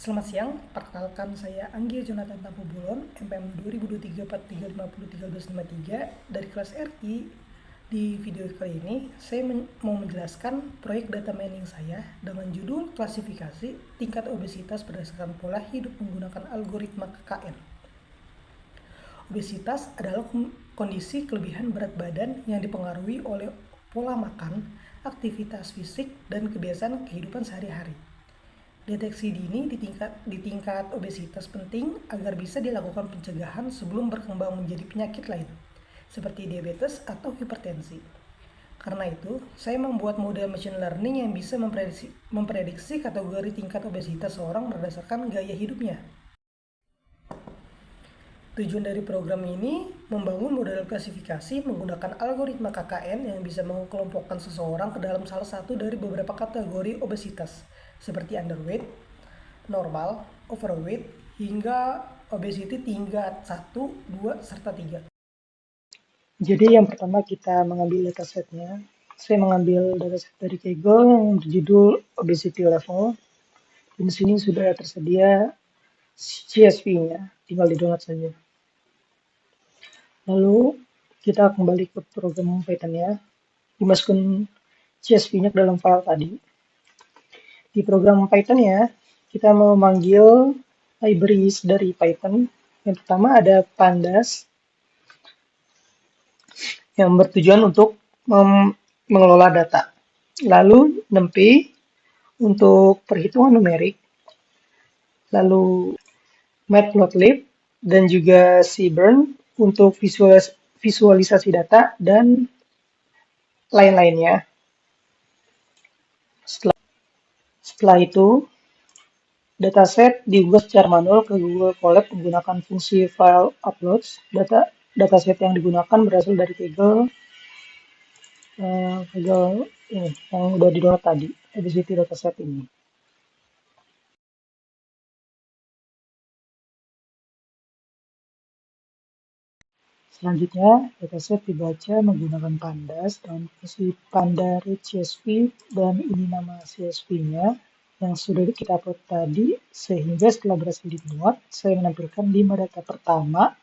Selamat siang, perkenalkan saya Anggi Jonathan Tampobulon, MPM 2023-4350-1353 dari kelas RI. Di video kali ini, saya mau menjelaskan proyek data mining saya dengan judul klasifikasi tingkat obesitas berdasarkan pola hidup menggunakan algoritma KKN. Obesitas adalah kondisi kelebihan berat badan yang dipengaruhi oleh pola makan, aktivitas fisik, dan kebiasaan kehidupan sehari-hari. Deteksi dini di tingkat obesitas penting agar bisa dilakukan pencegahan sebelum berkembang menjadi penyakit lain, seperti diabetes atau hipertensi. Karena itu, saya membuat model machine learning yang bisa memprediksi kategori tingkat obesitas seorang berdasarkan gaya hidupnya. Tujuan dari program ini membangun model klasifikasi menggunakan algoritma KKN yang bisa mengelompokkan seseorang ke dalam salah satu dari beberapa kategori obesitas, seperti underweight, normal, overweight, hingga obesity tingkat 1, 2, serta 3. Jadi yang pertama kita mengambil datasetnya. Saya mengambil dataset dari Kaggle yang berjudul obesity level. Dan di sini sudah tersedia CSV-nya, tinggal di-download saja. Lalu kita kembali ke program Python-nya, dimasukkan CSV-nya ke dalam file tadi. Di program Python-nya, kita mau memanggil libraries dari Python. Yang pertama ada pandas, yang bertujuan untuk mengelola data. Lalu NumPy untuk perhitungan numerik. Lalu Matplotlib dan juga Seaborn untuk visualisasi data dan lain-lainnya. Setelah itu, dataset diunggah secara manual ke Google Colab menggunakan fungsi file uploads. Dataset yang digunakan berasal dari Kaggle ini yang udah di-download tadi, obesity dataset ini. Selanjutnya, dataset dibaca menggunakan pandas dan fungsi panda read CSV, dan ini nama CSV-nya yang sudah kita upload tadi, sehingga setelah berhasil dimuat, saya menampilkan 5 data pertama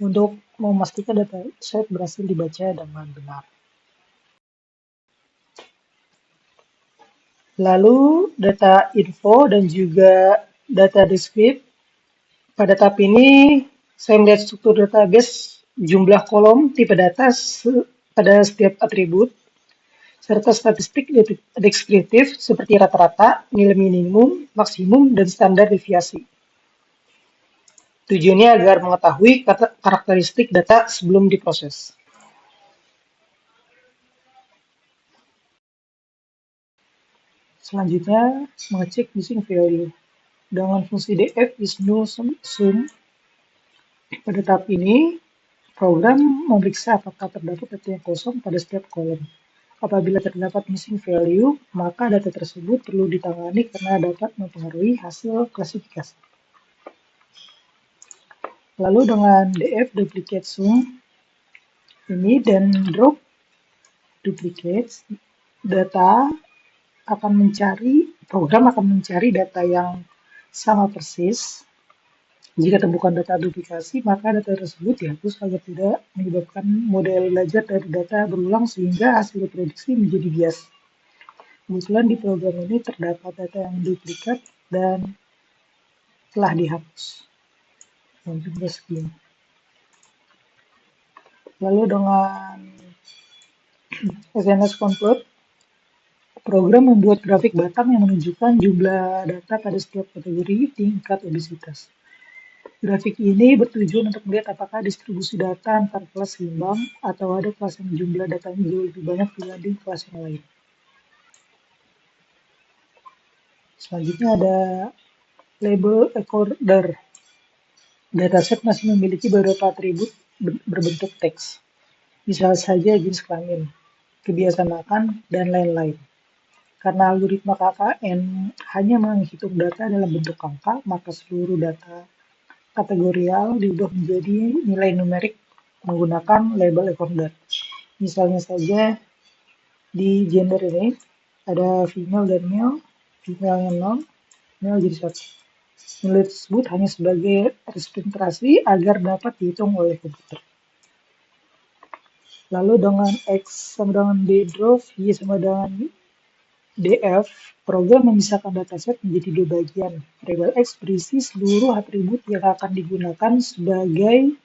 untuk memastikan dataset berhasil dibaca dengan benar. Lalu data info dan juga data descript. Pada tahap ini saya melihat struktur database, jumlah kolom, tipe data pada setiap atribut, serta statistik deskriptif seperti rata-rata, nilai minimum, maksimum, dan standar deviasi. Tujuannya agar mengetahui karakteristik data sebelum diproses. Selanjutnya, mengecek missing value. Dengan fungsi df is null sum. Pada tahap ini, program memeriksa apakah terdapat data yang kosong pada setiap kolom. Apabila terdapat missing value, maka data tersebut perlu ditangani karena dapat mempengaruhi hasil klasifikasi. Lalu dengan df duplicate sum ini dan drop duplicates, program akan mencari data yang sama persis. Jika temukan data duplikasi, maka data tersebut dihapus agar tidak menyebabkan model belajar dari data berulang sehingga hasil prediksi menjadi bias. Kebetulan di program ini terdapat data yang duplikat dan telah dihapus. Jumlah segini. Lalu dengan SNS Convert, program membuat grafik batang yang menunjukkan jumlah data pada setiap kategori tingkat obesitas. Grafik ini bertujuan untuk melihat apakah distribusi data antar kelas seimbang atau ada kelas yang jumlah datanya jauh lebih banyak dibanding kelas yang lain. Selanjutnya ada label recorder. Dataset masih memiliki beberapa atribut berbentuk teks. Misal saja jenis kelamin, kebiasaan makan, dan lain-lain. Karena algoritma KKN hanya menghitung data dalam bentuk angka, maka seluruh data kategorial diubah menjadi nilai numerik menggunakan label recorder. Misalnya saja di gender ini ada female dan male, female-nya 0, male jadi 1. Nilai tersebut hanya sebagai representasi agar dapat dihitung oleh komputer. Lalu dengan X sama dengan D drop, Y sama dengan DF, program memisahkan dataset menjadi dua bagian. Variabel X berisi seluruh atribut yang akan digunakan sebagai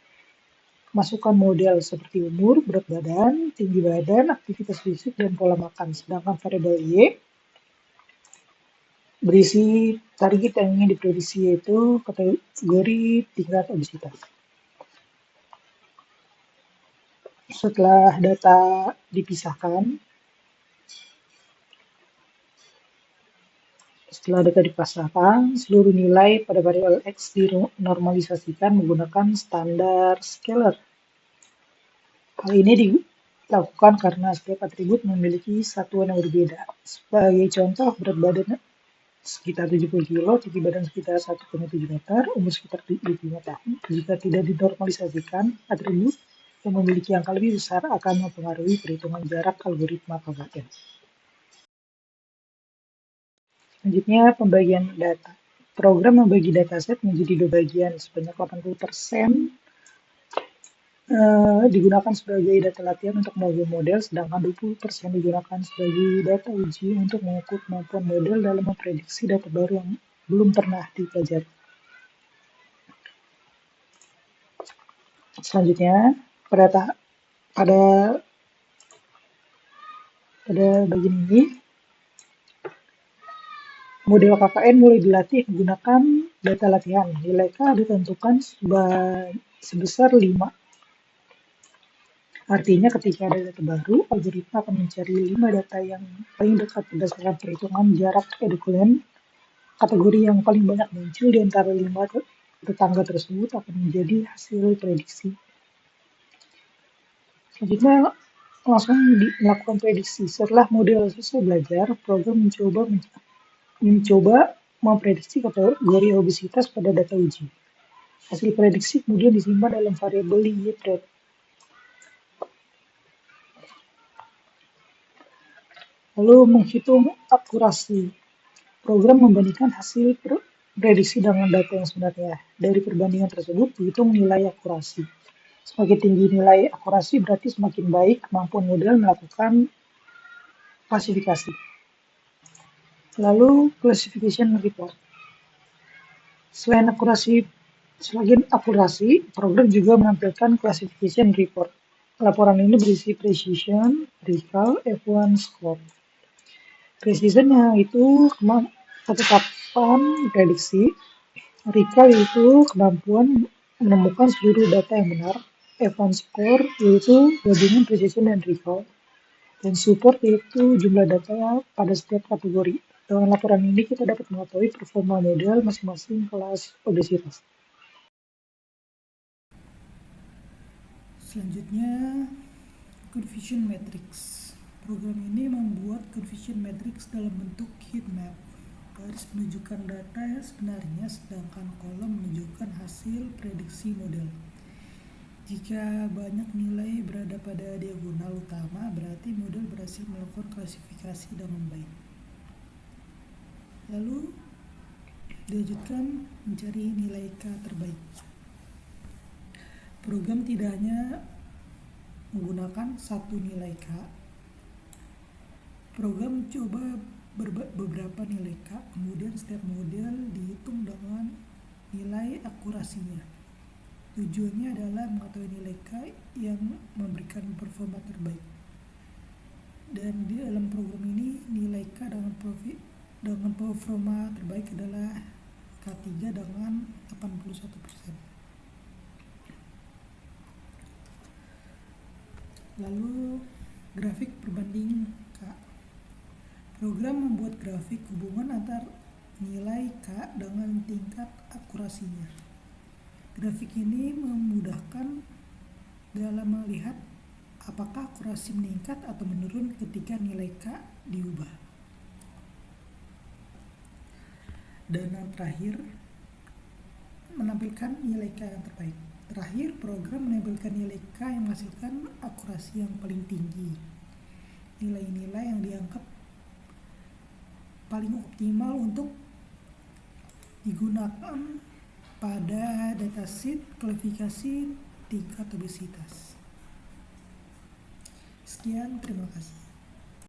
masukan model seperti umur, berat badan, tinggi badan, aktivitas fisik, dan pola makan. Sedangkan variabel Y berisi target yang ingin diprediksi, yaitu kategori tingkat obesitas. Setelah data dipisahkan, seluruh nilai pada variabel X dinormalisasikan menggunakan standar scalar. Hal ini dilakukan karena setiap atribut memiliki satuan yang berbeda. Sebagai contoh, berat badan sekitar 70 kilo, tinggi badan sekitar 1,7 meter, umur sekitar 25 tahun. Jika tidak dinormalisasikan, atribut yang memiliki angka lebih besar akan mempengaruhi perhitungan jarak algoritma KKN. Selanjutnya, pembagian data. Program membagi dataset menjadi dua bagian, sebanyak 80% digunakan sebagai data latihan untuk menguji model, sedangkan 20% digunakan sebagai data uji untuk mengukur kemampuan model dalam memprediksi data baru yang belum pernah dipelajari. Selanjutnya, pada bagian ini, model KKN mulai dilatih menggunakan data latihan. Nilai K ditentukan sebesar 5. Artinya ketika ada data baru, algoritma akan mencari 5 data yang paling dekat berdasarkan perhitungan jarak ekuivalen. Kategori yang paling banyak muncul di antara 5 tetangga tersebut akan menjadi hasil prediksi. Selanjutnya langsung melakukan prediksi. Setelah model selesai belajar, program mencoba memprediksi kategori obesitas pada data uji. Hasil prediksi kemudian disimpan dalam variabel Y-thread. Lalu menghitung akurasi. Program membandingkan hasil prediksi dengan data yang sebenarnya. Dari perbandingan tersebut dihitung nilai akurasi. Semakin tinggi nilai akurasi berarti semakin baik kemampuan model melakukan klasifikasi. Lalu classification report. Selain akurasi, program juga menampilkan classification report. Laporan ini berisi precision, recall, F1 score. Precision itu ketetapan prediksi, recall itu kemampuan menemukan seluruh data yang benar, F1 score yaitu gabungan precision dan recall, dan support yaitu jumlah data pada setiap kategori. Dengan laporan ini kita dapat mengetahui performa model masing-masing kelas obesitas. Selanjutnya, curve vision matrix. Program ini membuat curve vision matrix dalam bentuk heat map. Garis menunjukkan data yang sebenarnya, sedangkan kolom menunjukkan hasil prediksi model. Jika banyak nilai berada pada diagonal utama, berarti model berhasil melakukan klasifikasi dengan baik. Lalu dilanjutkan mencari nilai K terbaik. Program tidak hanya menggunakan satu nilai K. Program coba beberapa nilai K, kemudian setiap model dihitung dengan nilai akurasinya. Tujuannya adalah mengetahui nilai K yang memberikan performa terbaik. Dan di dalam program ini nilai K dengan performa terbaik adalah K3 dengan 81%. Lalu grafik perbanding K. Program membuat grafik hubungan antar nilai K dengan tingkat akurasinya. Grafik ini memudahkan dalam melihat apakah akurasi meningkat atau menurun ketika nilai K diubah. Dan yang terakhir, menampilkan nilai K yang terbaik. Terakhir, program menampilkan nilai K yang menghasilkan akurasi yang paling tinggi. Nilai-nilai yang dianggap paling optimal untuk digunakan pada datasheet klasifikasi tingkat obesitas. Sekian, terima kasih.